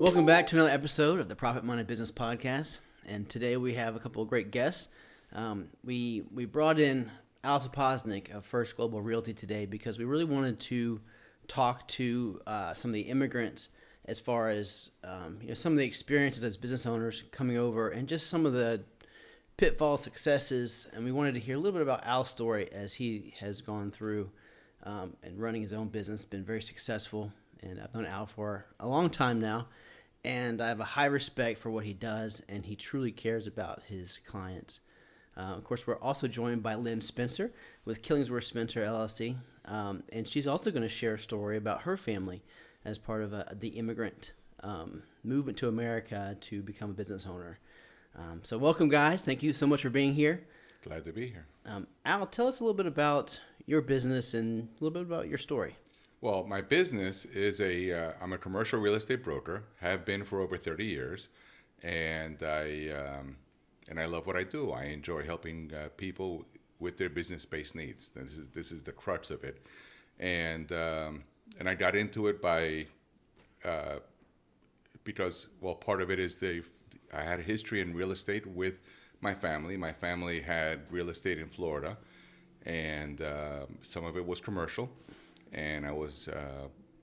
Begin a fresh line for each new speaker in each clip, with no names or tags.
Welcome back to another episode of the Profit Minded Business Podcast. And today we have a couple of great guests. We brought in Sapoznik of First Global Realty today because we really wanted to talk to some of the immigrants as far as some of the experiences as business owners coming over and just some of the pitfalls, successes. And we wanted to hear a little bit about Al's story as he has gone through and running his own business, been very successful. And I've known Al for a long time now. And I have a high respect for what he does, and he truly cares about his clients. Of course, we're also joined by Lynn Spencer with Killingsworth Spencer LLC, and she's also going to share a story about her family as part of the immigrant movement to America to become a business owner. So welcome, guys. Thank you so much for being here.
Glad to be here.
Al, tell us a little bit about your business and a little bit about your story.
Well, my business is I'm a commercial real estate broker, have been for over 30 years, and I love what I do. I enjoy helping people with their business-based needs. This is the crux of it, and I got into it because part of it is I had a history in real estate with my family. My family had real estate in Florida, and some of it was commercial. And I was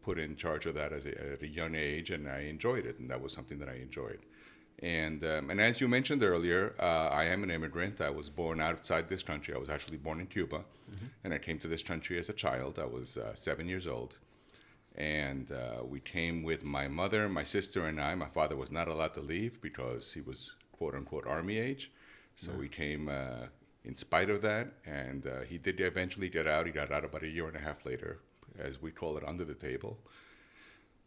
put in charge of that at a young age, and I enjoyed it, and that was something that I enjoyed. And as you mentioned earlier, I am an immigrant. I was born outside this country. I was actually born in Cuba, and I came to this country as a child. I was 7 years old, and we came with my mother, my sister, and I. My father was not allowed to leave because he was quote-unquote army age, so we came in spite of that, and he did eventually get out. He got out about a year and a half later, as we call it, under the table,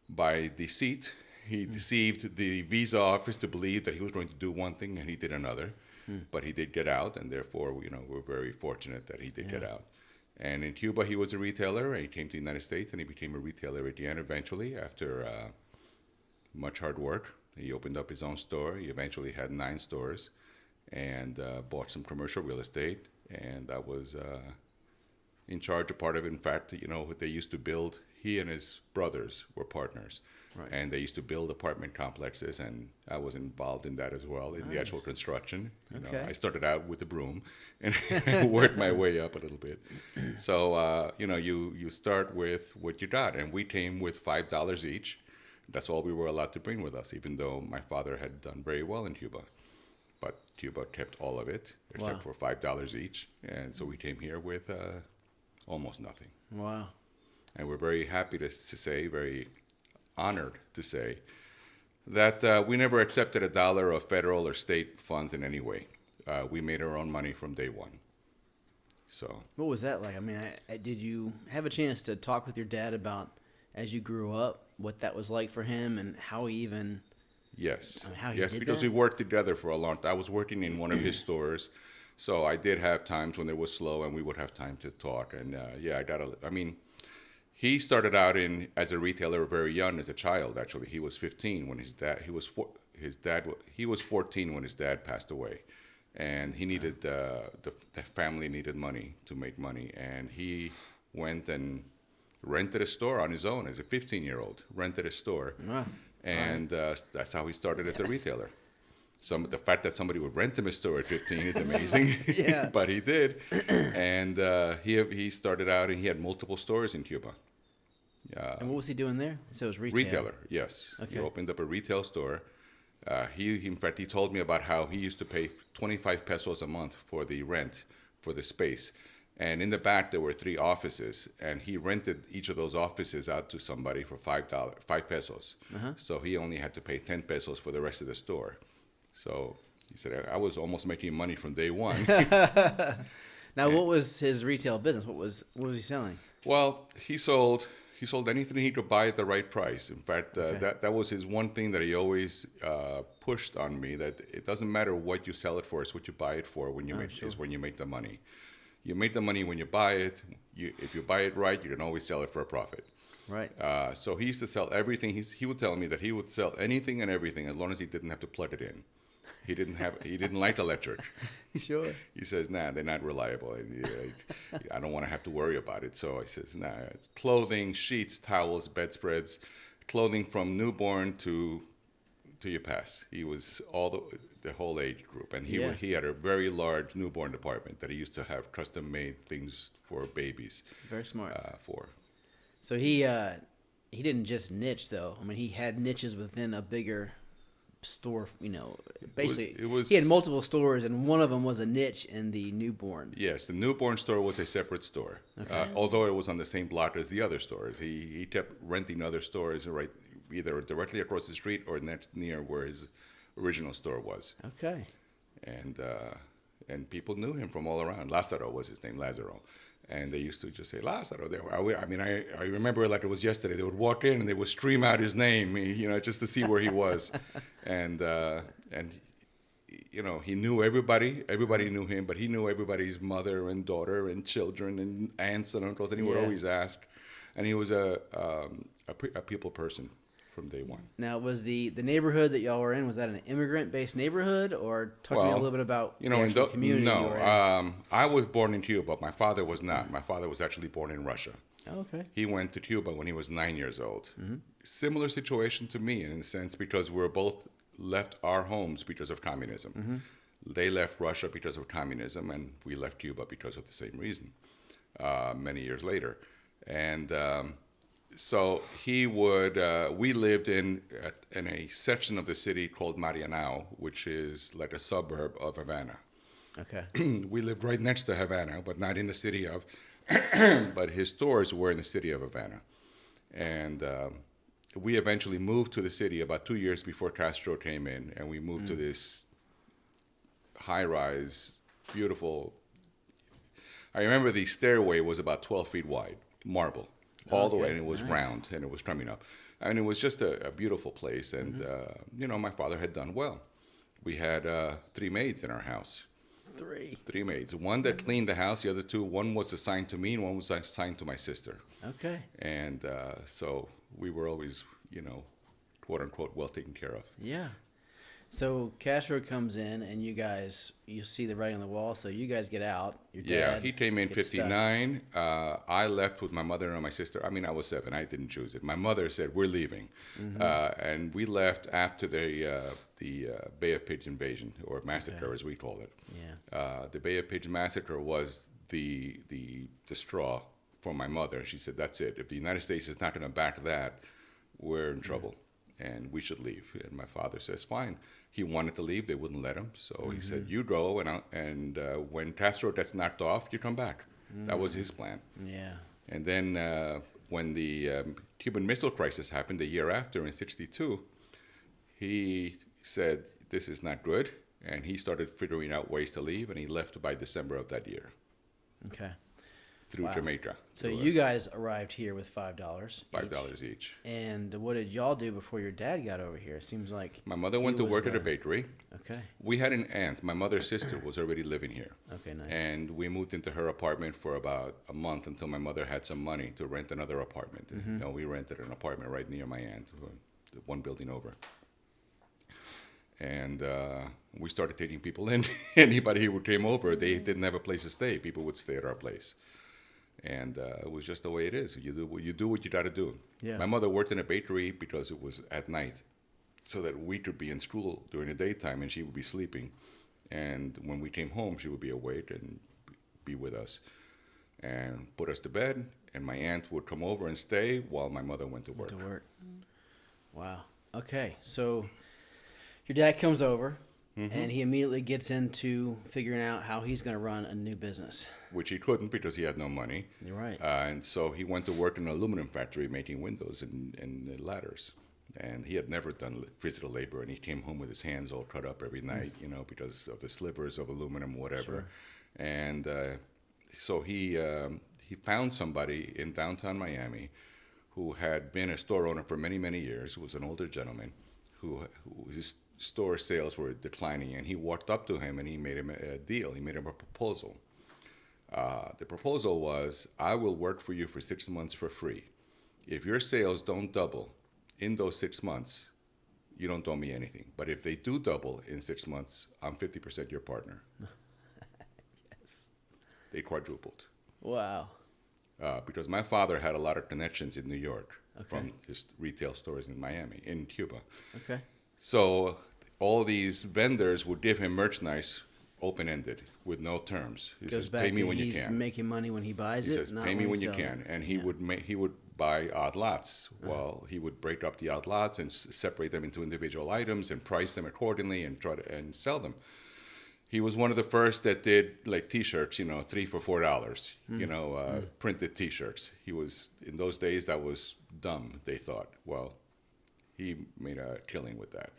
by deceit. He deceived the visa office to believe that he was going to do one thing and he did another, but he did get out, and therefore, we're very fortunate that he did get out. And in Cuba, he was a retailer, and he came to the United States, and he became a retailer again eventually after much hard work. He opened up his own store. He eventually had 9 stores and bought some commercial real estate, and I was in charge of part of it. In fact, they used to build, he and his brothers were partners, and they used to build apartment complexes, and I was involved in that as well, in the actual construction. I started out with the broom and worked my way up a little bit. So, you start with what you got, and we came with $5 each. That's all we were allowed to bring with us, even though my father had done very well in Cuba. But Cuba kept all of it, except for $5 each, and so we came here with almost nothing.
Wow.
And we're very happy to say, very honored to say, that we never accepted a dollar of federal or state funds in any way. We made our own money from day one. So.
What was that like? I mean, did you have a chance to talk with your dad about, as you grew up, what that was like for him and how he even...
Yes.
How he
yes,
did
because
that?
we worked together for a long time. I was working in one of his stores, so I did have times when it was slow, and we would have time to talk. And he started out as a retailer very young, as a child. Actually, he was 15 when he was 14 when his dad passed away, and he needed the family needed money to make money, and he went and rented a store on his own as a 15-year-old. Rented a store.
Wow.
And that's how he started as a retailer. The fact that somebody would rent him a store at 15 is amazing.
Yeah.
But he did. And he started out, and he had multiple stores in Cuba.
And what was he doing there? So it was retail.
Retailer, yes.
Okay.
He opened up a retail store. In fact, he told me about how he used to pay 25 pesos a month for the rent for the space. And in the back, there were 3 offices, and he rented each of those offices out to somebody for $5 pesos. So he only had to pay 10 pesos for the rest of the store. So he said, I was almost making money from day one.
Now, what was his retail business? What was he selling?
Well, he sold anything he could buy at the right price. In fact, that was his one thing that he always pushed on me, that it doesn't matter what you sell it for, it's what you buy it for is when you make the money. You make the money when you buy it. If you buy it right, you can always sell it for a profit.
Right.
So he used to sell everything. He would tell me that he would sell anything and everything as long as he didn't have to plug it in. He didn't like electric.
Sure.
He says, nah, they're not reliable. I don't want to have to worry about it. So I says, nah, clothing, sheets, towels, bedspreads, clothing from newborn to till you pass. He was all the whole age group, and
Yeah.
he had a very large newborn department that he used to have custom made things for babies
Very smart.
for.
So he didn't just niche though. I mean, he had niches within a bigger store. Basically, he had multiple stores, and one of them was a niche in the newborn.
Yes, the newborn store was a separate store.
Okay.
Although it was on the same block as the other stores, he kept renting other stores right either directly across the street or near where his original store was.
Okay.
And people knew him from all around. Lazaro was his name, Lazaro. And they used to just say, Lazaro. I remember it like it was yesterday. They would walk in and they would scream out his name, just to see where he was. and he knew everybody. Everybody knew him, but he knew everybody's mother and daughter and children and aunts and uncles. And he would always ask. And he was a people person from day one.
Now, was the neighborhood that y'all were in, was that an immigrant-based neighborhood, or talk to me a little bit about the actual community you were in?
I was born in Cuba, but my father was not. My father was actually born in Russia.
Oh, okay.
He went to Cuba when he was 9 years old. Mm-hmm. Similar situation to me in a sense, because we were both left our homes because of communism. Mm-hmm. They left Russia because of communism, and we left Cuba because of the same reason many years later. And so he would. We lived in a section of the city called Marianao, which is like a suburb of Havana.
Okay.
We lived right next to Havana, but not in the city of. But his stores were in the city of Havana, and we eventually moved to the city about 2 years before Castro came in, and we moved to this high-rise, beautiful. I remember the stairway was about 12 feet wide, marble. All the way, and it was round, and it was coming up. And it was just a beautiful place, and, my father had done well. We had 3 maids in our house. 3 maids. One that cleaned the house, the other 2, one was assigned to me, and one was assigned to my sister.
Okay.
And so we were always, quote-unquote, well taken care of.
Yeah. So Castro comes in, and you see the writing on the wall, so you guys get out. Your dad
he came in 59. I left with my mother and my sister. I mean, I was 7. I didn't choose it. My mother said, we're leaving. Mm-hmm. And we left after the Bay of Pigs invasion, or massacre, as we call it.
Yeah.
The Bay of Pigs massacre was the straw for my mother. She said, that's it. If the United States is not going to back that, we're in trouble. And we should leave. And my father says, fine. He wanted to leave. They wouldn't let him. So he said, you go. And when Castro gets knocked off, you come back. That was his plan.
Yeah.
And then when the Cuban Missile Crisis happened the year after in 1962, he said, this is not good. And he started figuring out ways to leave. And he left by December of that year.
Okay.
Through Jamaica.
So you guys arrived here with $5.
$5 each.
And what did y'all do before your dad got over here? It seems like
my mother went to work at a bakery.
Okay.
We had an aunt. My mother's sister was already living here.
Okay, nice.
And we moved into her apartment for about a month until my mother had some money to rent another apartment. Mm-hmm. We rented an apartment right near my aunt, one building over. And we started taking people in. Anybody who came over, they didn't have a place to stay. People would stay at our place. And it was just the way it is. You do what you got to do.
Yeah.
My mother worked in a bakery because it was at night, so that we could be in school during the daytime, and she would be sleeping. And when we came home, she would be awake and be with us and put us to bed. And my aunt would come over and stay while my mother went to work.
Wow. Okay. So your dad comes over, and he immediately gets into figuring out how he's going to run a new business.
Which he couldn't because he had no money.
You're right.
And so he went to work in an aluminum factory making windows and ladders. And he had never done physical labor, and he came home with his hands all cut up every night, because of the slivers of aluminum, whatever.
Sure.
And so he found somebody in downtown Miami who had been a store owner for many, many years, who was an older gentleman, who his store sales were declining, and he walked up to him and he made him a deal. He made him a proposal. The proposal was, I will work for you for 6 months for free. If your sales don't double in those 6 months, you don't owe me anything. But if they do double in 6 months, I'm 50% your partner.
Yes.
They quadrupled.
Wow.
Because my father had a lot of connections in New York from his retail stores in Miami, in Cuba.
Okay.
So all these vendors would give him merchandise open-ended with no terms. He
Goes
says,
back
"Pay me
to
when you
he's
can."
making money when he buys
He
it.
says,
Not
"Pay me when you
sells it.
can," and he
Yeah.
would buy odd lots. Well, he would break up the odd lots and separate them into individual items and price them accordingly and try to and sell them. He was one of the first that did like T-shirts, $3 for $4, printed T-shirts. He was in those days that was dumb. They thought. Well, he made a killing with that.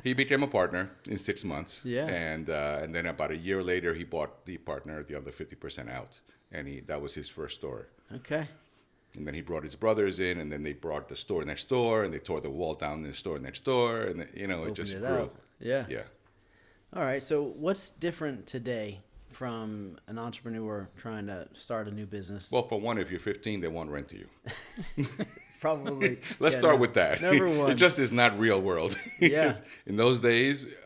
He became a partner in 6 months.
Yeah.
And then about a year later, he bought the partner the other 50% out, and that was his first store.
Okay.
And then he brought his brothers in, and then they brought the store next door, and they tore the wall down in the store next door, and it
Opened
just
it
grew.
up. Yeah.
Yeah.
All right. So what's different today from an entrepreneur trying to start a new business?
Well, for one, if you're 15, they won't rent to you.
Probably.
Let's start with that.
Number one.
It just is not real world.
Yeah.
In those days, it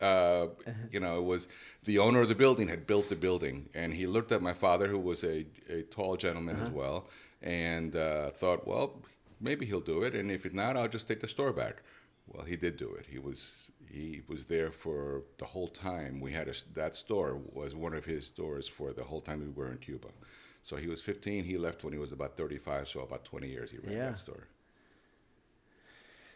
was the owner of the building had built the building, and he looked at my father, who was a tall gentleman as well, and thought, well, maybe he'll do it, and if not, I'll just take the store back. Well, he did do it. He was there for the whole time. We had that store was one of his stores for the whole time we were in Cuba. So he was 15. He left when he was about 35. So about 20 years he ran that store.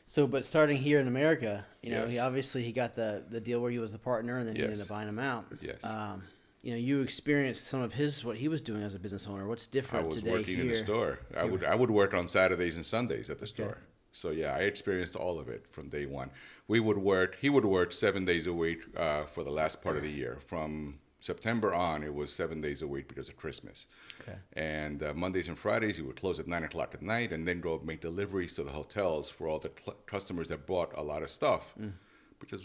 So, but starting here in America,
Yes.
he got the deal where he was the partner, and then he ended
Yes.
up buying him out.
Yes.
You experienced some of what he was doing as a business owner. What's
I
different
was
today
working
here?
in the store. I would work on Saturdays and Sundays at the store. So yeah, I experienced all of it from day one. He would work 7 days a week for the last part of the year. From September on, it was 7 days a week because of Christmas.
Okay.
And Mondays and Fridays, he would close at 9 o'clock at night and then go make deliveries to the hotels for all the customers that bought a lot of stuff, because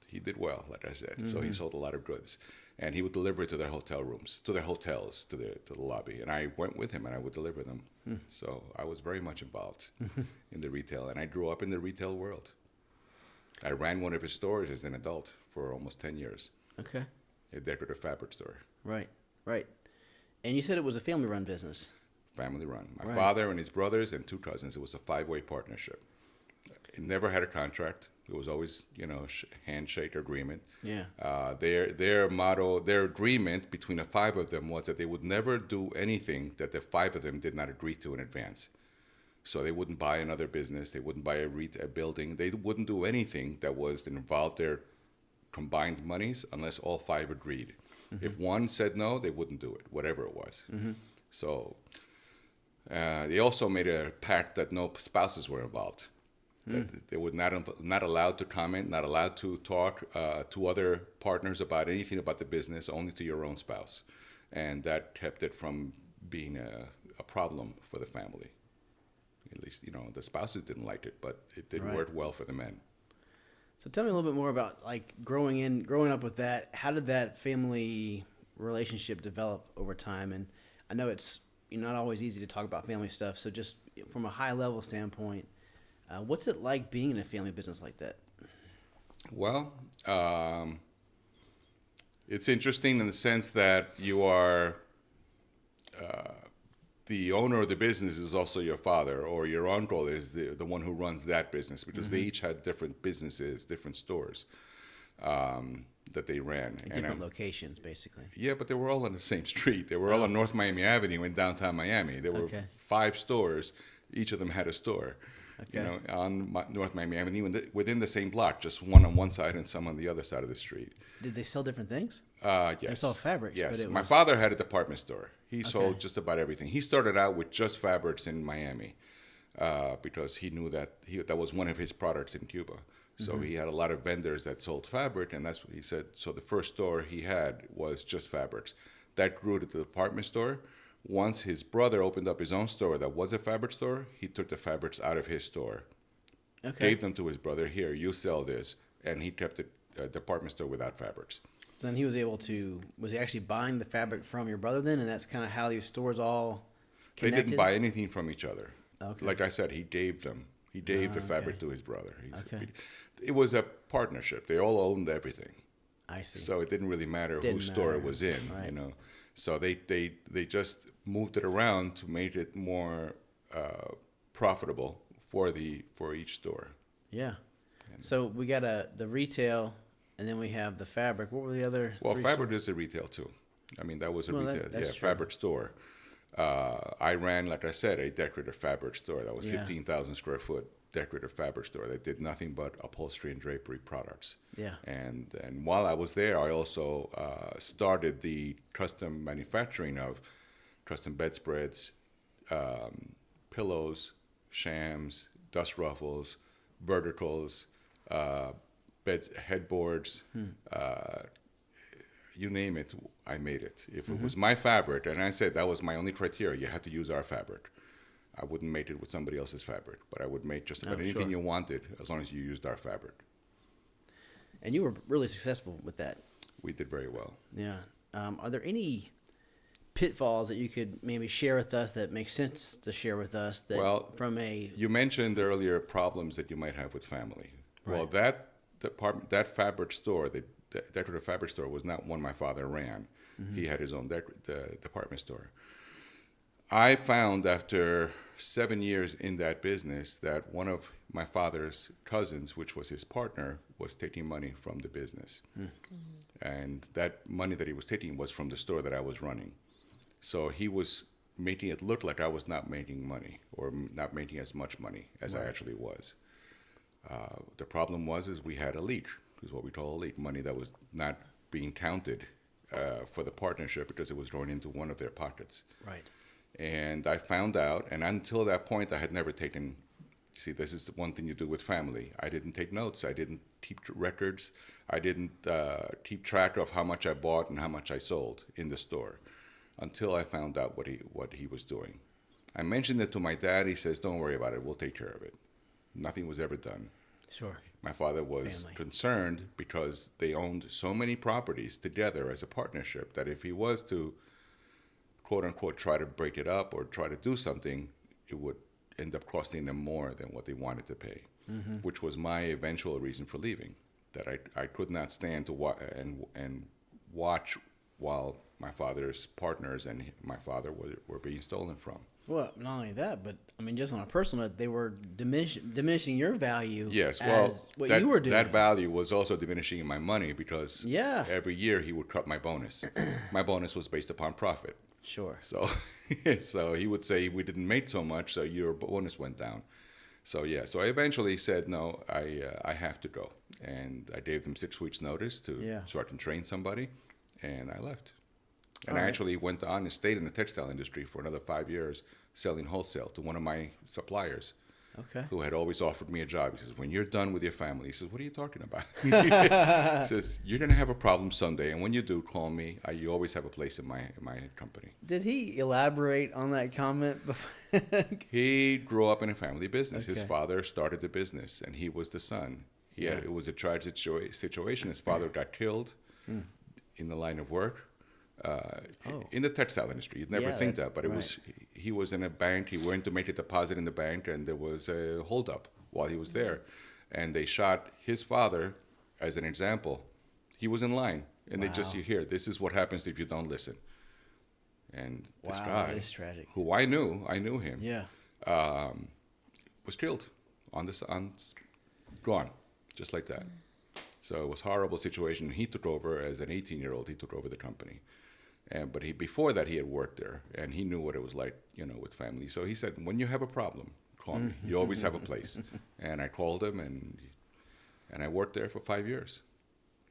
he did well, like I said. So he sold a lot of goods. And he would deliver it to their hotel rooms, to their hotels, to the lobby. And I went with him and I would deliver them. So I was very much involved in the retail. And I grew up in the retail world. I ran one of his stores as an adult for almost 10 years.
Okay.
A decorative fabric store.
Right. And you said it was a family-run business.
Family run. My
Right.
father and his brothers and two cousins. It was a 5-way partnership. It never had a contract. It was always, handshake agreement.
Yeah.
Their motto, their agreement between the 5 of them was that they would never do anything that the 5 of them did not agree to in advance. So they wouldn't buy another business. They wouldn't buy a building. They wouldn't do anything that involved their combined monies unless all 5 agreed. If one said no, they wouldn't do it, whatever it was. So they also made a pact that no spouses were involved. That they were not allowed to comment, not allowed to talk to other partners about anything about the business, only to your own spouse. And that kept it from being a problem for the family. At least, the spouses didn't like it, but it did
Right.
work well for the men.
So tell me a little bit more about growing up with that. How did that family relationship develop over time? And I know it's not always easy to talk about family stuff. So just from a high level standpoint, what's it like being in a family business like that?
Well, it's interesting in the sense that you are the owner of the business is also your father, or your uncle is the one who runs that business, because they each had different businesses, different stores that they ran.
Different locations, basically.
Yeah, but they were all on the same street. They were all on North Miami Avenue in downtown Miami. There were 5 stores. Each of them had a store. On North Miami Avenue, within the same block, just one on one side and some on the other side of the street.
Did they sell different things?
Yes.
They sold fabrics.
Yes.
But
My father had a department store. He sold just about everything. He started out with just fabrics in Miami because he knew that that was one of his products in Cuba. So he had a lot of vendors that sold fabric, and that's what he said. So the first store he had was just fabrics. That grew to the department store. Once his brother opened up his own store that was a fabric store, he took the fabrics out of his store, gave them to his brother. Here, you sell this, and he kept the department store without fabrics.
So then he was he actually buying the fabric from your brother then, and that's kind of how these stores all connected?
They didn't buy anything from each other.
Okay.
Like I said, he gave them. He gave the fabric to his brother.
Okay.
It was a partnership. They all owned everything.
I see.
So it didn't really matter whose store it was in,
Right.
So they just moved it around to make it more profitable for each store.
Yeah. So we got the retail, and then we have the fabric. What were the other?
Well,
three
fabric is a retail too. I mean, that was a
Well,
retail,
that's true.
fabric store. I ran, like I said, a decorative fabric store. That was
Yeah.
15,000 square foot decorative fabric store that did nothing but upholstery and drapery products.
Yeah.
And while I was there, I also started the custom manufacturing of custom bedspreads, pillows, shams, dust ruffles, verticals, beds, headboards, you name it, I made it. If it was my fabric, and I said that was my only criteria, you had to use our fabric. I wouldn't make it with somebody else's fabric, but I would make just about anything you wanted as long as you used our fabric.
And you were really successful with that.
We did very well.
Yeah. Are there any pitfalls that you could maybe share with us that make sense to share with us? That
Well,
from a
You mentioned earlier problems that you might have with family. Well,
Right.
that department, that fabric store, the decorative fabric store, was not one my father ran. He had his own department store. I found after 7 years in that business that one of my father's cousins, which was his partner, was taking money from the business. And that money that he was taking was from the store that I was running. So he was making it look like I was not making money or not making as much money as I actually was. The problem is we had a leak, is what we call a leak, money that was not being counted for the partnership because it was going into one of their pockets.
right.
And I found out, and until that point, I had never taken. See, this is the one thing you do with family. I didn't take notes. I didn't keep records. I didn't keep track of how much I bought and how much I sold in the store, until I found out what he was doing. I mentioned it to my dad. He says, "Don't worry about it. We'll take care of it." Nothing was ever done.
Sure.
My father was
Family.
concerned because they owned so many properties together as a partnership that if he was to, quote unquote, try to break it up or try to do something, it would end up costing them more than what they wanted to pay, which was my eventual reason for leaving. That I could not stand to and watch while my father's partners and my father were being stolen from.
Well, not only that, but I mean, just on a personal note, they were diminishing your value.
Yes,
as what you were doing.
that value was also diminishing in my money because
Yeah.
every year he would cut my bonus. My bonus was based upon profit.
Sure.
So, so he would say we didn't make so much, so your bonus went down. So yeah, so I eventually said no, I have to go, and I gave them 6 weeks notice so I can train somebody, and I left. And I actually went on and stayed in the textile industry for another 5 years, selling wholesale to one of my suppliers,
Okay.
who had always offered me a job. He says, "When you're done with your family," he says, "What are you talking about?" He says, "You're gonna have a problem someday, and when you do, call me. You always have a place in my company."
Did he elaborate on that comment before?
He grew up in a family business. His
Okay.
father started the business, and he was the son. It was a tragic situation. His father got killed in the line of work. In the textile industry, you'd never
Yeah,
think that, but
right.
he was in a bank. He went to make a deposit in the bank, and there was a holdup while he was there, and they shot his father as an example. He was in line, and
Wow.
you hear, this is what happens if you don't listen. And this
Wow,
guy,
that is tragic.
who I knew him,
Yeah.
was killed gone, just like that. So it was a horrible situation. He took over as an 18-year-old. He took over the company. But before that, he had worked there, and he knew what it was like, with family. So he said, "When you have a problem, call me. You always have a place." And I called him, and I worked there for 5 years.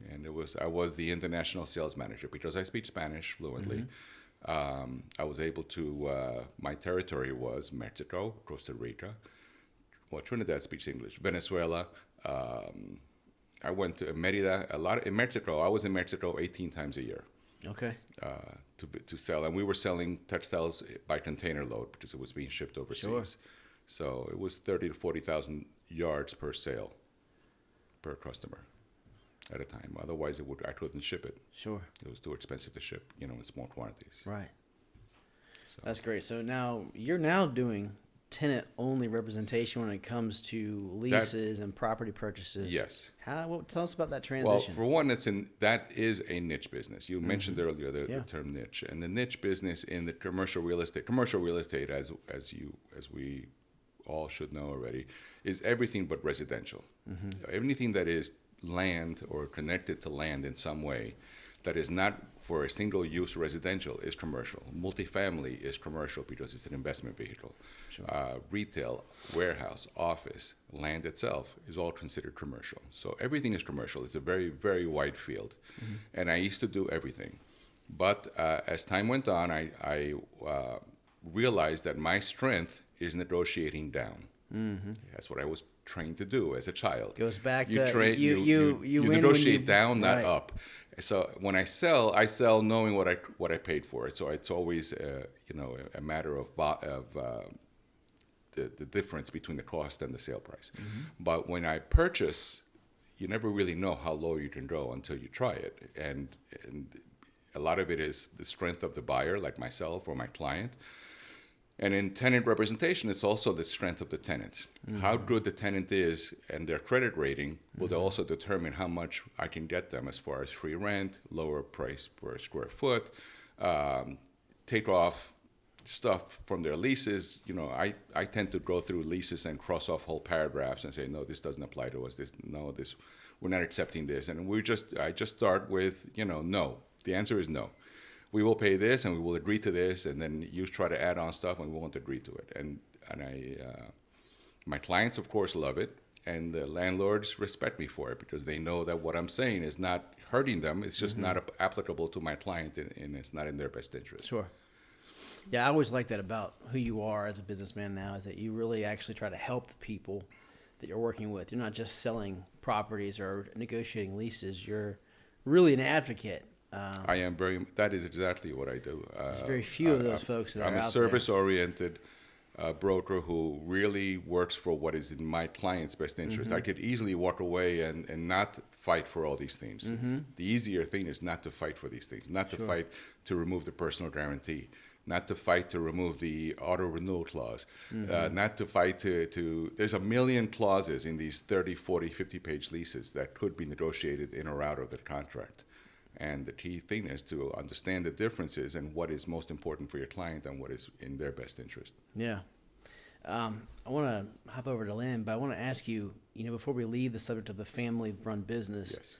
And I was the international sales manager because I speak Spanish fluently. I was able to. My territory was Mexico, Costa Rica. Well, Trinidad speaks English. Venezuela. I went to Merida in Mexico. I was in Mexico 18 times a year.
Okay.
To sell, and we were selling textiles by container load because it was being shipped overseas.
Sure.
So it was 30 to 40,000 yards per sale, per customer, at a time. Otherwise, I couldn't ship it.
Sure.
It was too expensive to ship, in small quantities.
Right.
So,
That's great. So now you're doing tenant-only representation when it comes to leases and property purchases.
Yes.
Tell us about that
well,
transition.
for one, that is a niche business. You mentioned earlier the term niche, and the niche business in the commercial real estate, as we all should know already, is everything but residential. Everything that is land or connected to land in some way that is not for a single use residential is commercial. Multifamily is commercial because it's an investment vehicle.
Sure.
Retail, warehouse, office, land itself is all considered commercial. So everything is commercial. It's a very, very wide field. And I used to do everything. But as time went on, I realized that my strength is negotiating down. That's what I was trained to do as a child.
Goes back
you
to
you
win when
negotiate
you,
down, not
right.
up. So when I sell knowing what I paid for it. So it's always a matter of the difference between the cost and the sale price. But when I purchase, you never really know how low you can go until you try it, and a lot of it is the strength of the buyer, like myself or my client. And in tenant representation, it's also the strength of the tenant. How good the tenant is and their credit rating will also determine how much I can get them as far as free rent, lower price per square foot, take off stuff from their leases. I tend to go through leases and cross off whole paragraphs and say, no, this doesn't apply to us. We're not accepting this. And I just start with, no. The answer is no. We will pay this and we will agree to this, and then you try to add on stuff and we won't agree to it. And my clients, of course, love it, and the landlords respect me for it because they know that what I'm saying is not hurting them. It's just not applicable to my client, and it's not in their best interest.
Sure. Yeah, I always like that about who you are as a businessman now, is that you really actually try to help the people that you're working with. You're not just selling properties or negotiating leases. You're really an advocate.
I am that is exactly what I do.
There's very few of those folks that are out there.
I'm a service-oriented broker who really works for what is in my client's best interest. I could easily walk away and not fight for all these things. The easier thing is not to fight for these things, not to fight to remove the personal guarantee, not to fight to remove the auto renewal clause, not to fight to there's a million clauses in these 30, 40, 50-page leases that could be negotiated in or out of the contract. And the key thing is to understand the differences and what is most important for your client and what is in their best interest.
Yeah. I want to hop over to Lynn, but I want to ask you, before we leave the subject of the family-run business,
Yes.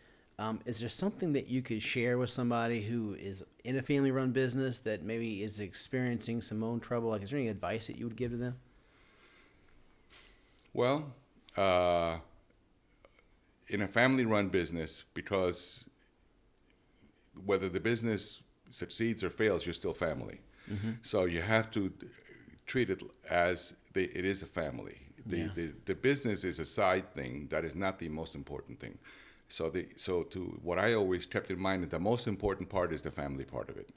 Is there something that you could share with somebody who is in a family-run business that maybe is experiencing some own trouble? Like, is there any advice that you would give to them?
Well, in a family-run business, because whether the business succeeds or fails, you're still family. So you have to treat it as it is a family. The business is a side thing that is not the most important thing. So what I always kept in mind, the most important part is the family part of it,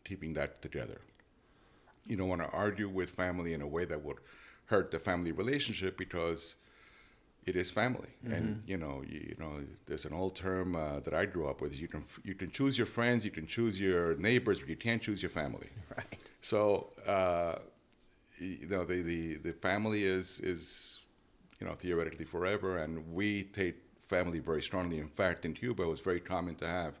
keeping that together. You don't want to argue with family in a way that would hurt the family relationship because it is family. And there's an old term that I grew up with. You can choose your friends, you can choose your neighbors, but you can't choose your family.
Right.
So the family is theoretically forever, and we take family very strongly. In fact, in Cuba, it was very common to have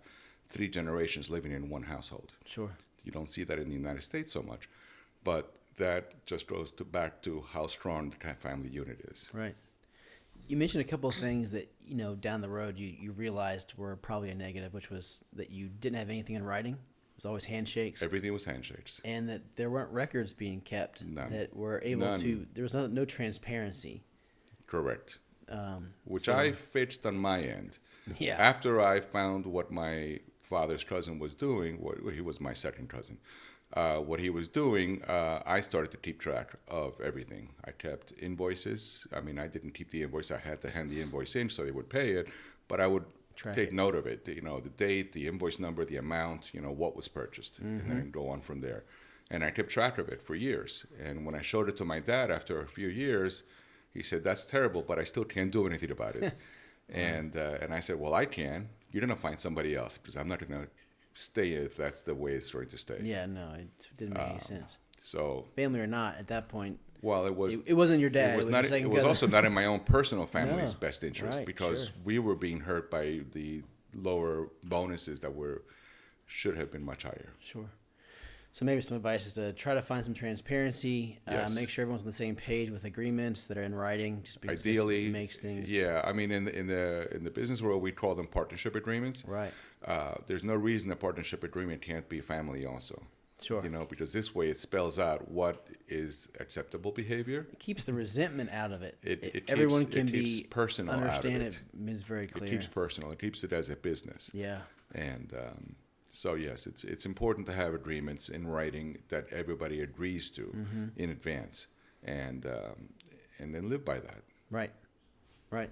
3 generations living in one household.
Sure.
You don't see that in the United States so much, but that just goes back to how strong the family unit is.
Right. You mentioned a couple of things that, down the road you realized were probably a negative, which was that you didn't have anything in writing. It was always handshakes.
Everything was handshakes.
And that there weren't records being kept.
None.
That were able
None.
to, there was no transparency.
Correct. Which I fixed on my end.
Yeah.
After I found what my father's cousin was doing, he was my second cousin, what he was doing, I started to keep track of everything. I kept invoices. I mean, I didn't keep the invoice. I had to hand the invoice in so they would pay it, but I would take note of it, the date, the invoice number, the amount, what was purchased, and then go on from there. And I kept track of it for years. And when I showed it to my dad after a few years, he said, "That's terrible, but I still can't do anything about it." And I said, "Well, I can. You're going to find somebody else because I'm not going to stay if that's the way it's going to stay."
Yeah, no, it didn't make any sense.
So
family or not, at that point,
well, it
wasn't your dad.
It was also not in my own personal family's best interest,
right,
because we were being hurt by the lower bonuses that should have been much higher.
Sure. So maybe some advice is to try to find some transparency,
Yes.
make sure everyone's on the same page with agreements that are in writing, just because
Ideally,
it just makes things
yeah. I mean, in the business world, we call them partnership agreements.
right.
There's no reason a partnership agreement can't be family also.
Sure.
You know, because this way it spells out what is acceptable behavior.
It keeps the resentment out of it.
It
Everyone
keeps,
can
it keeps
be
personal out of
understand
it.
it is very
It
clear.
keeps personal. It keeps it as a business.
Yeah.
And so yes, it's important to have agreements in writing that everybody agrees to in advance, and then live by that.
Right. Right.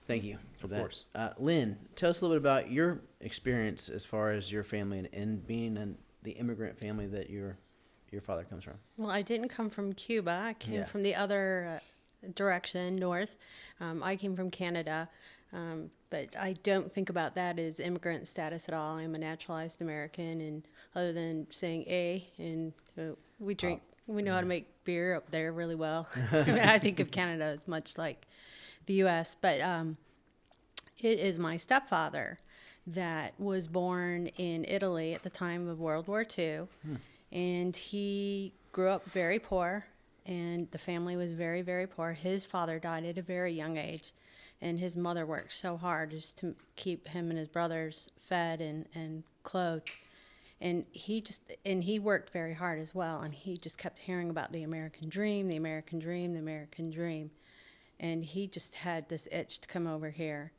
Thank you for that.
Of course.
Lynn, tell us a little bit about your experience as far as your family and being in the immigrant family that your father comes from.
Well, I didn't come from Cuba. I came
Yeah.
from the other direction, north. I came from Canada, but I don't think about that as immigrant status at all. I'm a naturalized American, and other than saying A, and we drink, we know how to make beer up there really well. I think of Canada as much like the U.S., but it is my stepfather that was born in Italy at the time of World War II. And he grew up very poor, and the family was very, very poor. His father died at a very young age, and his mother worked so hard just to keep him and his brothers fed and clothed. And he worked very hard as well, and he just kept hearing about the American dream, the American dream, the American dream. And he just had this itch to come over here.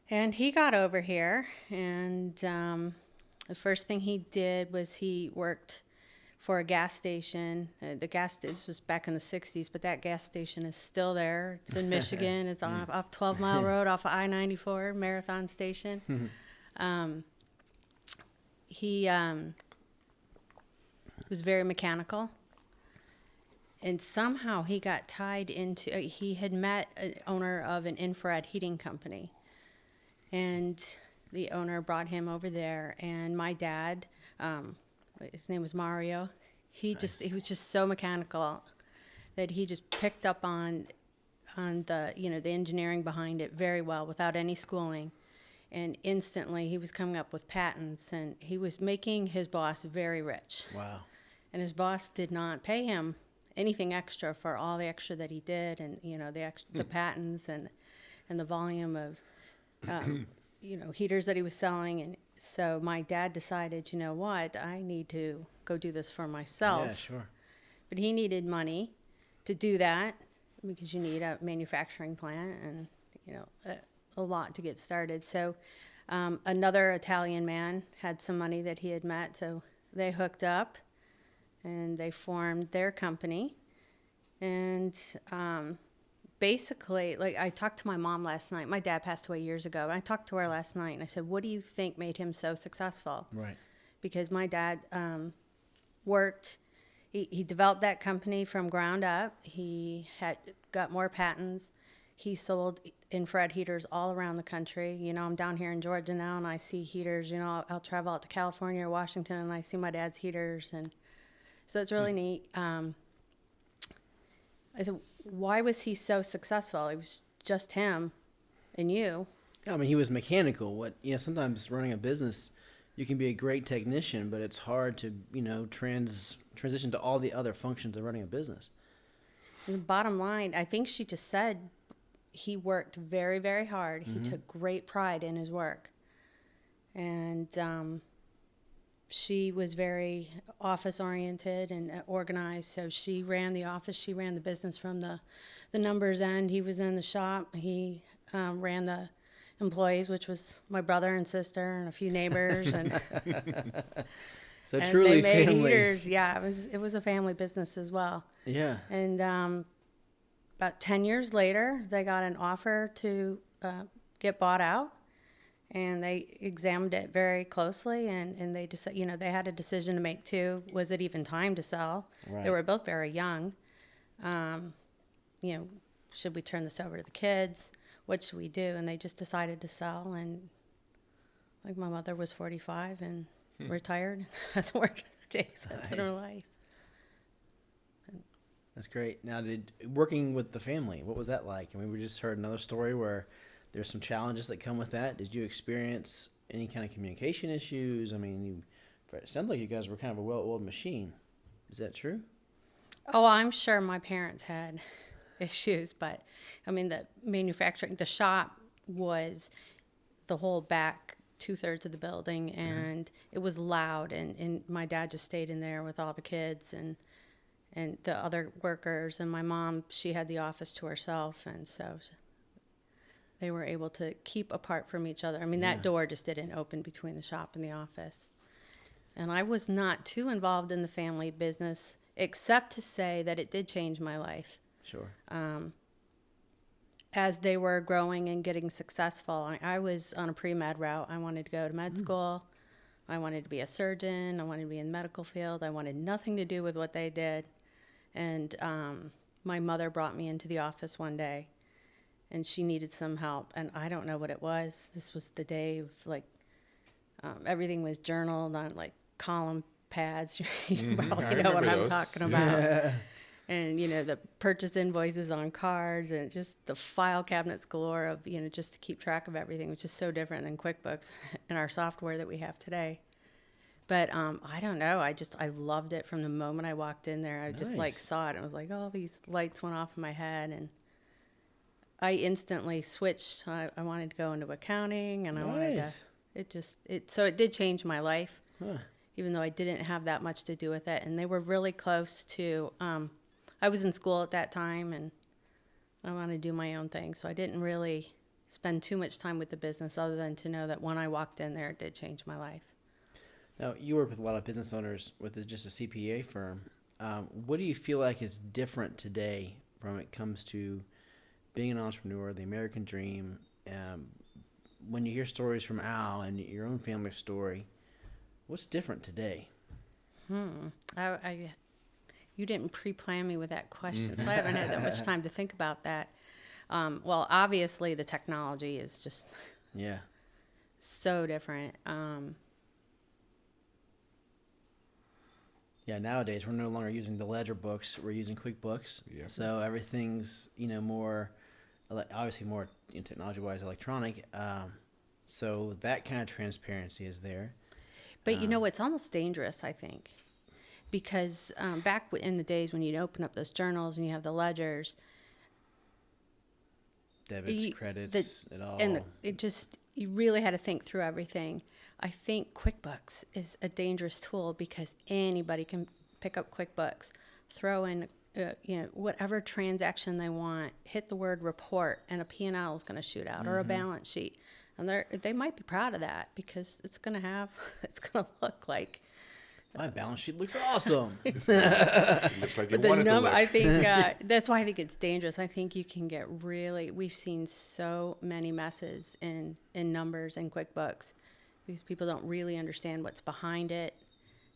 And he got over here, and the first thing he did was he worked for a gas station. This was back in the 60s, but that gas station is still there. It's in Michigan. It's off 12 Mile Road off of I-94, Marathon Station. He was very mechanical. And somehow he got tied into, he had met an owner of an infrared heating company. And the owner brought him over there, and my dad, his name was Mario, he was just so mechanical that he just picked up on the, the engineering behind it very well without any schooling. And instantly he was coming up with patents, and he was making his boss very rich.
Wow.
And his boss did not pay him anything extra for all the extra that he did, and the patents and the volume of heaters that he was selling. And so my dad decided, you know what, I need to go do this for myself.
Yeah, sure.
But he needed money to do that, because you need a manufacturing plant and a lot to get started. So another Italian man had some money that he had met, so they hooked up and they formed their company. And basically, like, I talked to my mom last night. My dad passed away years ago. And I talked to her last night, and I said, what do you think made him so successful?
Right.
Because my dad worked, he developed that company from ground up. He had got more patents. He sold infrared heaters all around the country. I'm down here in Georgia now, and I see heaters. I'll travel out to California or Washington, and I see my dad's heaters. And so it's really neat. I said, why was he so successful? It was just him and you.
I mean, he was mechanical. Sometimes running a business, you can be a great technician, but it's hard to, transition to all the other functions of running a business.
And the bottom line, I think she just said he worked very, very hard. He took great pride in his work. And she was very office-oriented and organized, so she ran the office. She ran the business from the numbers end. He was in the shop. He ran the employees, which was my brother and sister and a few neighbors. And
So
and
truly
they made
family.
heaters. Yeah, it was a family business as well.
Yeah.
And about 10 years later, they got an offer to get bought out. And they examined it very closely, and they just, they had a decision to make too. Was it even time to sell?
Right.
They were both very young. Should we turn this over to the kids? What should we do? And they just decided to sell. And like, my mother was 45 and retired. Hasn't worked a day since in her life.
That's great. Now, working with the family, what was that like? I mean, we just heard another story where there's some challenges that come with that. Did you experience any kind of communication issues? I mean, It sounds like you guys were kind of a well-oiled machine. Is that true?
Oh, I'm sure my parents had issues, but I mean, the shop was the whole back 2/3 of the building, and it was loud, and my dad just stayed in there with all the kids and the other workers, and my mom, she had the office to herself, and so they were able to keep apart from each other. I mean, that door just didn't open between the shop and the office. And I was not too involved in the family business, except to say that it did change my life.
Sure.
As they were growing and getting successful, I was on a pre-med route. I wanted to go to med school. I wanted to be a surgeon. I wanted to be in the medical field. I wanted nothing to do with what they did. And my mother brought me into the office one day, and she needed some help. And I don't know what it was. This was the day of, like, everything was journaled on, like, column pads. You probably know what I'm talking about. And, the purchase invoices on cards, and just the file cabinets galore of, just to keep track of everything, which is so different than QuickBooks and our software that we have today. But I don't know. I loved it from the moment I walked in there. I just saw it. I was like, oh, these lights went off in my head, and I instantly switched. I wanted to go into accounting, and I wanted to. So it did change my life, even though I didn't have that much to do with it. And they were really close to. I was in school at that time, and I wanted to do my own thing, so I didn't really spend too much time with the business, other than to know that when I walked in there, it did change my life.
Now, you work with a lot of business owners with just a CPA firm. What do you feel like is different today when it comes to being an entrepreneur, the American dream? When you hear stories from Al and your own family story, what's different today?
You didn't pre-plan me with that question, so I haven't had that much time to think about that. Well, obviously, the technology is just so different.
Yeah, nowadays we're no longer using the ledger books; we're using QuickBooks.
Yeah.
So everything's more, obviously more technology-wise electronic. So that kind of transparency is there.
But it's almost dangerous, I think. Because back in the days when you'd open up those journals and you have the ledgers,
debits, credits, it all,
and you really had to think through everything. I think QuickBooks is a dangerous tool because anybody can pick up QuickBooks, throw in whatever transaction they want, hit the word report, and a P&L is going to shoot out, or a balance sheet, and they might be proud of that because it's going to look like.
My balance sheet looks awesome.
It looks like you want it to look.
I think that's why I think it's dangerous. I think you can get we've seen so many messes in numbers in QuickBooks because people don't really understand what's behind it.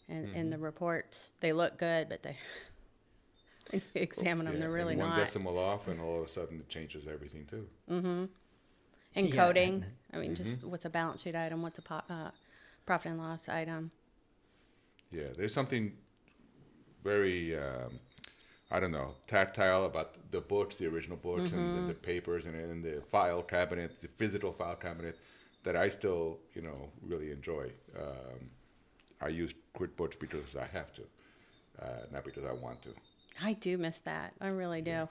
And in the reports, they look good, but when you examine them, they're really not.
One decimal off, and all of a sudden it changes everything too.
And coding. I mean, just what's a balance sheet item, what's a profit and loss item.
Yeah, there's something very, tactile about the books, the original books, and the papers, and the file cabinet, the physical file cabinet, that I still, really enjoy. I use QuickBooks because I have to, not because I want to.
I do miss that. I really do.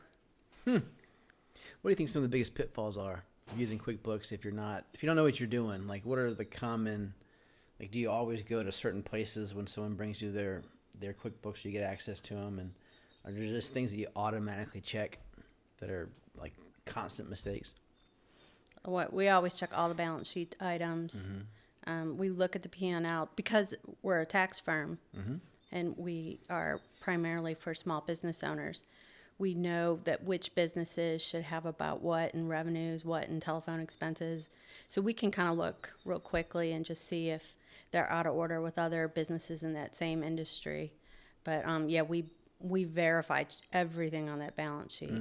What do you think some of the biggest pitfalls are of using QuickBooks if you don't know what you're doing? Like, what are the common... Like, do you always go to certain places when someone brings you their QuickBooks, you get access to them? And are there just things that you automatically check that are, like, constant mistakes?
We always check all the balance sheet items. We look at the P&L because we're a tax firm, and we are primarily for small business owners. We know that which businesses should have about what in revenues, what in telephone expenses. So we can kind of look real quickly and just see if they're out of order with other businesses in that same industry. But we verified everything on that balance sheet.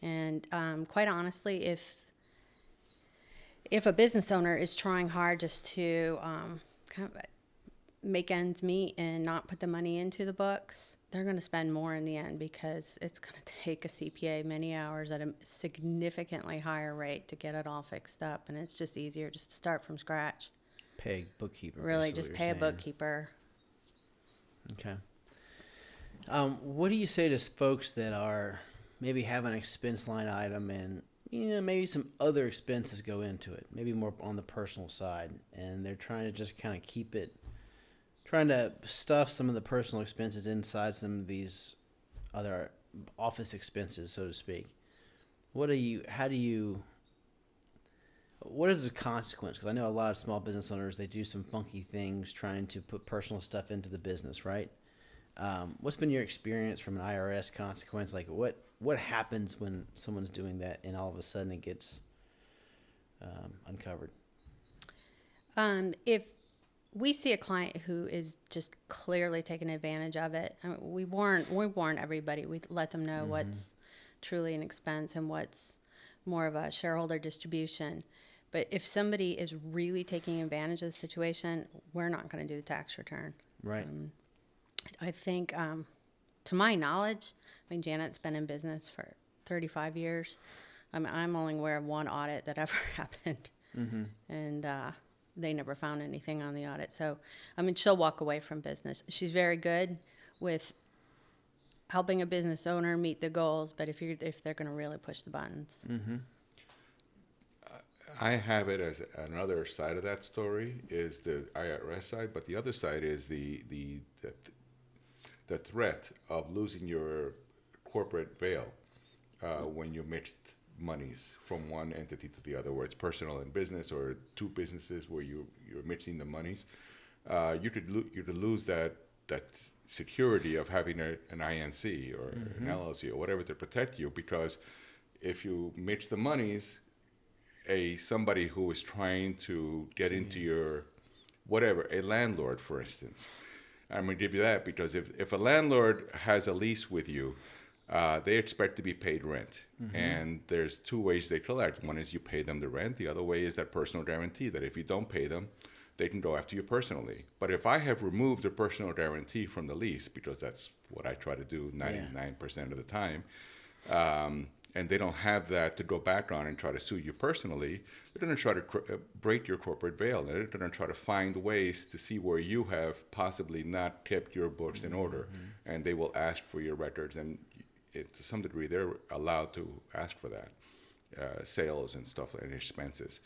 And quite honestly, if a business owner is trying hard just to kind of make ends meet and not put the money into the books, they're going to spend more in the end because it's going to take a CPA many hours at a significantly higher rate to get it all fixed up. And it's just easier just to start from scratch.
Pay a bookkeeper.
Really,
basically,
just
what
pay
you're
a
saying.
bookkeeper.
Okay. What do you say to folks that are maybe have an expense line item and maybe some other expenses go into it, maybe more on the personal side, and they're trying to just kind of keep it, trying to stuff some of the personal expenses inside some of these other office expenses, so to speak. What are the consequences? Because I know a lot of small business owners, they do some funky things trying to put personal stuff into the business, right? What's been your experience from an IRS consequence? Like what happens when someone's doing that and all of a sudden it gets uncovered?
If we see a client who is just clearly taking advantage of it, I mean, we warn everybody. We let them know what's truly an expense and what's more of a shareholder distribution. But if somebody is really taking advantage of the situation, we're not going to do the tax return.
Right.
I think, to my knowledge, I mean, Janet's been in business for 35 years. I'm only aware of one audit that ever happened, and they never found anything on the audit. So, I mean, she'll walk away from business. She's very good with helping a business owner meet the goals, but if they're going to really push the buttons.
I have it as another side of that story is the IRS side, but the other side is the threat of losing your corporate veil when you mixed monies from one entity to the other, where it's personal and business, or two businesses where you're mixing the monies. You could lose that security of having an INC or an LLC or whatever to protect you, because if you mix the monies, somebody who is trying to get into your whatever, a landlord, for instance. I'm going to give you that because if a landlord has a lease with you, they expect to be paid rent. And there's two ways they collect. One is you pay them the rent. The other way is that personal guarantee, that if you don't pay them, they can go after you personally. But if I have removed the personal guarantee from the lease, because that's what I try to do 99% of the time, and they don't have that to go back on and try to sue you personally, they're going to try to break your corporate veil. They're going to try to find ways to see where you have possibly not kept your books in order, and they will ask for your records. And to some degree, they're allowed to ask for that, sales and stuff and expenses.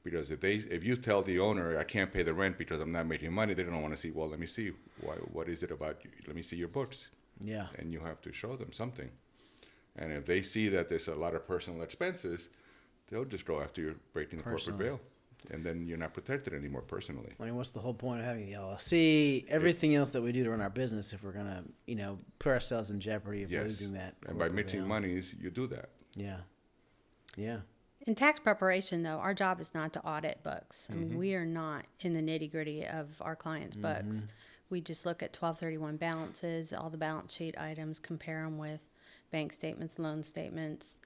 Because if you tell the owner, I can't pay the rent because I'm not making money, they don't want to see, well, let me see, what is it about you? Let me see your books.
Yeah.
And you have to show them something. And if they see that there's a lot of personal expenses, they'll just go after you breaking the corporate veil. And then you're not protected anymore personally.
I mean, what's the whole point of having the LLC, everything else that we do to run our business, if we're going to, put ourselves in jeopardy of losing that?
And by mixing monies, you do that.
Yeah. Yeah.
In tax preparation, though, our job is not to audit books. I mean, we are not in the nitty-gritty of our clients' books. We just look at 1231 balances, all the balance sheet items, compare them with bank statements, loan statements,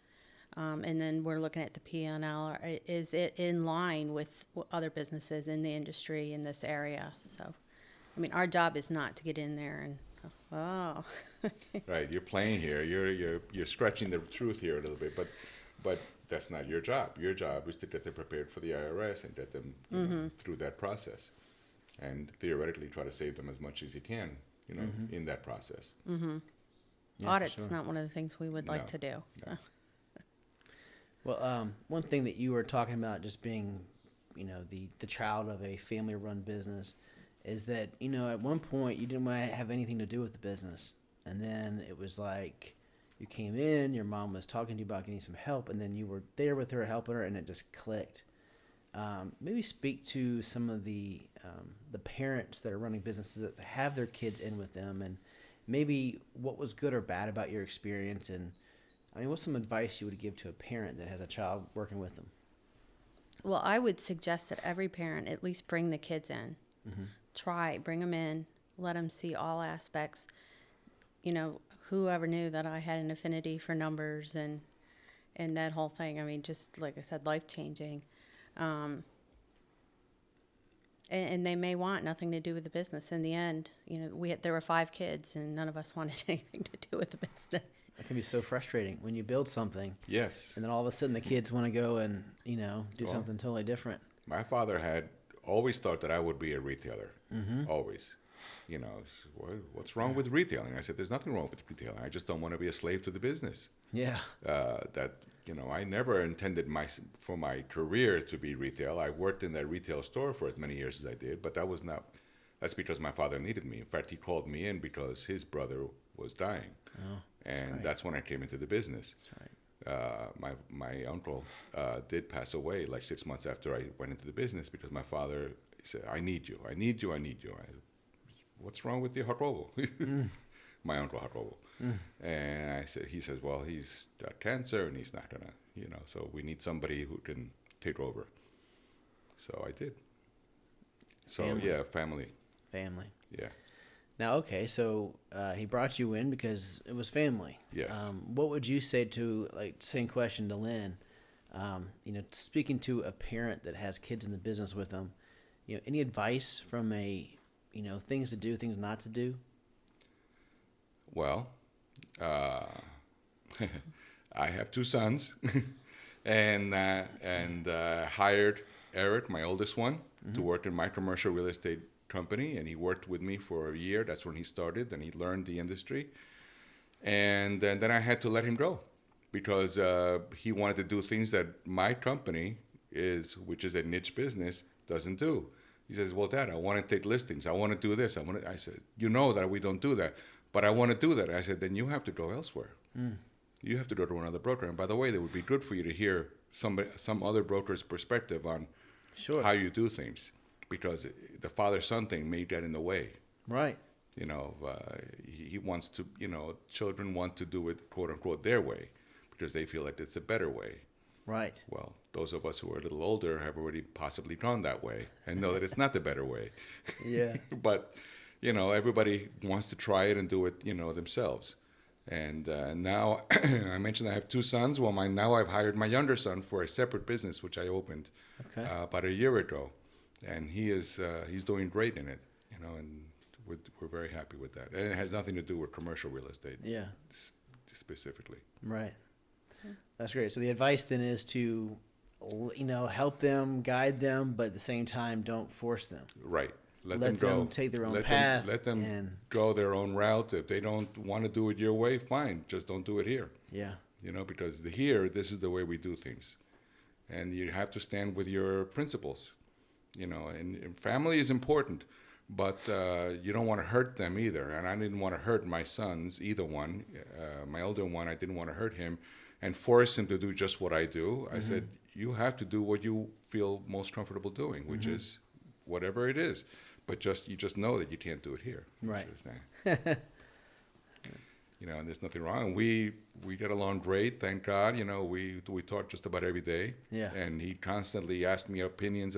and then we're looking at the P&L. Is it in line with other businesses in the industry in this area? So, I mean, our job is not to get in there and,
Right, you're playing here. You're stretching the truth here a little bit, but that's not your job. Your job is to get them prepared for the IRS and get them through that process, and theoretically try to save them as much as you can, in that process.
Yeah,
audit's not one of the things we would like to do.
No.
Well, one thing that you were talking about, just being, the child of a family-run business, is that, at one point you didn't want to have anything to do with the business. And then it was like you came in, your mom was talking to you about getting some help, and then you were there with her, helping her, and it just clicked. Maybe speak to some of the parents that are running businesses that have their kids in with them, and maybe what was good or bad about your experience. And I mean, what's some advice you would give to a parent that has a child working with them?
Well, I would suggest that every parent at least bring the kids in. Bring them in, let them see all aspects. Whoever knew that I had an affinity for numbers and that whole thing. I mean, just like I said, life-changing. And they may want nothing to do with the business. In the end, there were 5 kids, and none of us wanted anything to do with the business.
It can be so frustrating when you build something.
Yes.
And then all of a sudden the kids want to go and, do something totally different.
My father had always thought that I would be a retailer. Always. You know, what's wrong with retailing? I said, there's nothing wrong with retailing. I just don't want to be a slave to the business.
Yeah.
I never intended for my career to be retail. I worked in that retail store for as many years as I did, but that's because my father needed me. In fact, he called me in because his brother was dying.
Oh,
That's when I came into the business.
That's right.
My uncle did pass away like 6 months after I went into the business because my father said, I need you. What's wrong with the Jacobo? My uncle Jacobo. And he says, well, he's got cancer and he's not gonna, so we need somebody who can take over. So I did. So family.
Family.
Yeah.
Now, okay, so he brought you in because it was family.
Yes.
What would you say to, same question to Lynn, speaking to a parent that has kids in the business with them, any advice from things to do, things not to do?
Well, I have 2 sons, and hired Eric, my oldest one, to work in my commercial real estate company, and he worked with me for a year. That's when he started, and he learned the industry. And then I had to let him go because he wanted to do things that my company which is a niche business, doesn't do. He says, well, Dad, I want to take listings. I want to do this. I said, you know that we don't do that, but I want to do that. I said, then you have to go elsewhere. You have to go to another broker. And by the way, it would be good for you to hear some other broker's perspective on how you do things, because the father-son thing may get in the way.
Right.
He wants to, children want to do it, quote unquote, their way because they feel like it's a better way.
Right.
Well, those of us who are a little older have already possibly gone that way and know that it's not the better way.
Yeah.
But, everybody wants to try it and do it, themselves. And now I mentioned I have 2 sons. Well, now I've hired my younger son for a separate business, which I opened about a year ago. And he's doing great in it, and we're very happy with that. And it has nothing to do with commercial real estate.
Yeah.
Specifically.
Right. That's great. So the advice then is to, help them, guide them, but at the same time, don't force them.
Right.
Let them go. Take their own path.
Let them go their own route. If they don't want to do it your way, fine. Just don't do it here.
Yeah.
Because here, this is the way we do things. And you have to stand with your principles. And family is important, but you don't want to hurt them either. And I didn't want to hurt my sons, either one. My older one, I didn't want to hurt him and force him to do just what I do. I said, you have to do what you feel most comfortable doing, which is whatever it is. But you just know that you can't do it here.
Right.
And there's nothing wrong. And we get along great, thank God. We talk just about every day.
Yeah.
And he constantly asked me opinions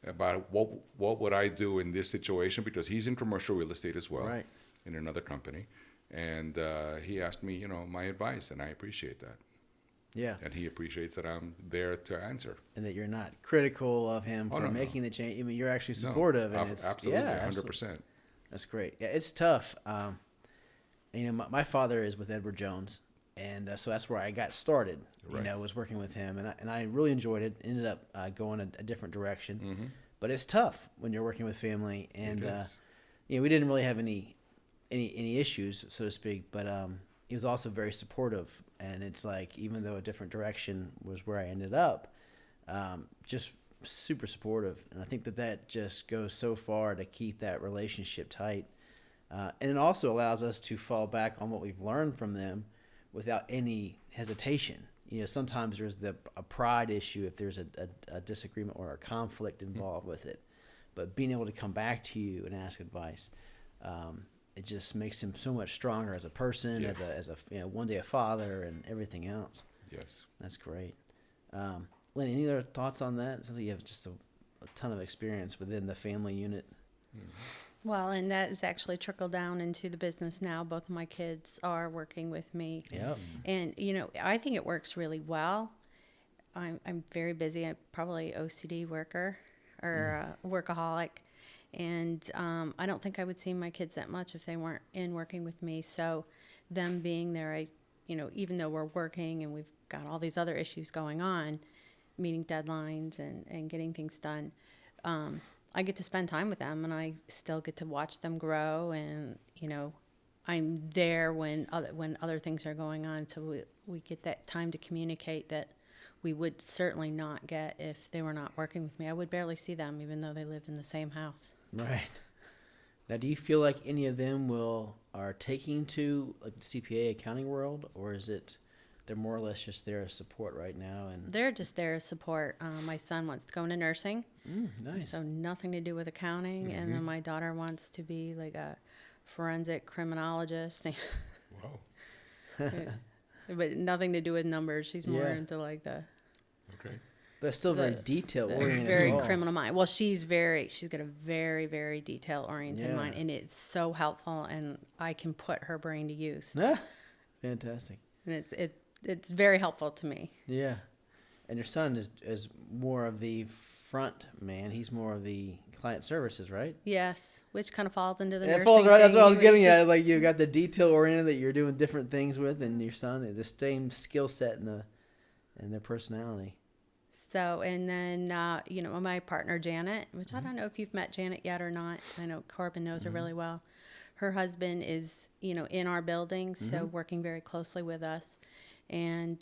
about what would I do in this situation, because he's in commercial real estate as well,
right,
in another company. And he asked me, my advice, and I appreciate that.
Yeah.
And he appreciates that I'm there to answer.
And that you're not critical of him for making the change. I mean, you're actually supportive.
No,
and it's
absolutely,
yeah,
100%.
Absolutely. That's great. Yeah, it's tough. My father is with Edward Jones, and so that's where I got started.
Right.
Was working with him, and I really enjoyed it. Ended up going a different direction, but it's tough when you're working with family, and we didn't really have any issues, so to speak. But he was also very supportive, and it's like, even though a different direction was where I ended up, just super supportive, and I think that just goes so far to keep that relationship tight. And it also allows us to fall back on what we've learned from them without any hesitation. Sometimes there's a pride issue if there's a disagreement or a conflict involved with it. But being able to come back to you and ask advice, it just makes him so much stronger as a person,
Yes.
as a one day a father, and everything else.
Yes.
That's great. Lynn, any other thoughts on that? It sounds like you have just a ton of experience within the family unit.
Well, and that has actually trickled down into the business now. Both of my kids are working with me.
Yep.
And, I think it works really well. I'm very busy. I'm probably OCD worker or a workaholic. And I don't think I would see my kids that much if they weren't in working with me. So them being there, even though we're working and we've got all these other issues going on, meeting deadlines and getting things done, I get to spend time with them, and I still get to watch them grow. And I'm there when other things are going on, so we get that time to communicate that we would certainly not get if they were not working with me. I would barely see them, even though they live in the same house.
Right. Now, do you feel like any of them are taking to like the CPA accounting world, or is it they're more or less just there as support right now? And
They're just there as support. My son wants to go into nursing,
nice.
so nothing to do with accounting. And then my daughter wants to be like a forensic criminologist,
Wow.
but nothing to do with numbers. She's more
Yeah.
into like the
Okay.
But it's still very detail oriented.
very criminal mind. Well, she's got a very, very detail oriented mind, and it's so helpful, and I can put her brain to use.
Ah, fantastic.
And it's very helpful to me.
Yeah. And your son is more of the front man. He's more of the client services, right?
Yes, which kind of falls into the
It
nursing
falls right. That's
thing.
what I was getting
Just-
at. Like you've got the detail oriented that you're doing different things with, and your son the same skill set and their personality.
So, and then, my partner, Janet, which I don't know if you've met Janet yet or not. I know Corbin knows her really well. Her husband is, in our building, so working very closely with us. And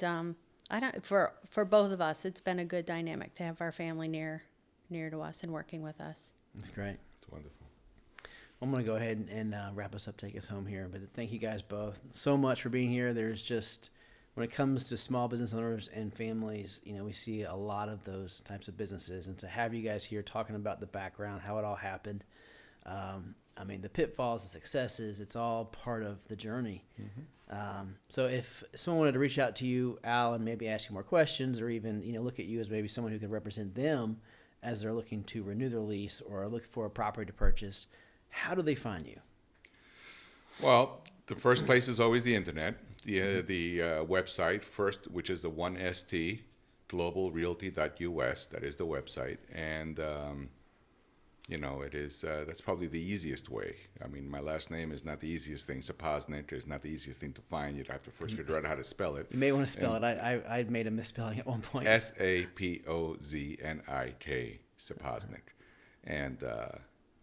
for both of us, it's been a good dynamic to have our family near to us and working with us.
That's great.
It's wonderful.
I'm going to go ahead and wrap us up, take us home here. But thank you guys both so much for being here. There's just, when it comes to small business owners and families, we see a lot of those types of businesses. And to have you guys here talking about the background, how it all happened, the pitfalls, the successes, it's all part of the journey. So if someone wanted to reach out to you, Al, and maybe ask you more questions, or even, look at you as maybe someone who can represent them as they're looking to renew their lease or look for a property to purchase, how do they find you?
Well, the first place is always the internet. The website first, which is the 1ST globalrealty.us. That is the website, and it is that's probably the easiest way. My last name is not the easiest thing. Sapoznik is not the easiest thing to find. You'd have to first figure out how to spell it.
You may want to spell it. I made a misspelling at one point.
Sapoznik, Sapoznik, and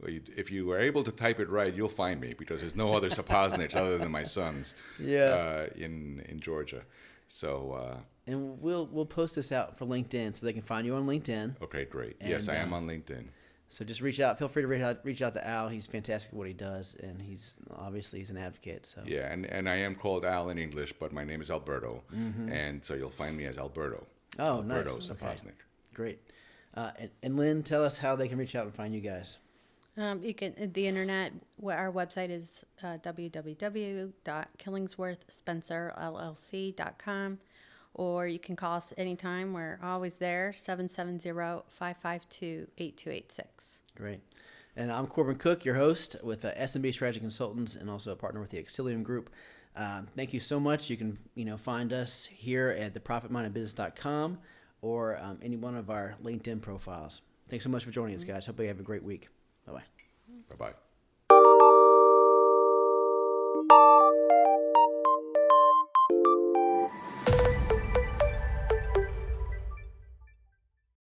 if you are able to type it right, you'll find me, because there's no other Sapozniks other than my son's. In Georgia. So.
And we'll post this out for LinkedIn so they can find you on LinkedIn.
Okay, great. Yes, I am on LinkedIn.
So just reach out. Feel free to reach out to Al. He's fantastic at what he does, and he's an advocate. So
yeah, and I am called Al in English, but my name is Alberto, and so you'll find me as Alberto.
Oh,
Alberto
nice.
Sapoznik.
Okay. Great. And Lynn, tell us how they can reach out and find you guys.
You can the internet. Our website is www.killingsworthspencerllc.com, or you can call us anytime. We're always there. 770-552-8286.
Great. And I'm Corbin Cook, your host with S&B Strategy Consultants, and also a partner with the Exilium Group. Thank you so much. You can find us here at theprofitmindedbusiness.com or any one of our LinkedIn profiles. Thanks so much for joining us, guys. Hope you have a great week. Bye-bye.
Bye-bye.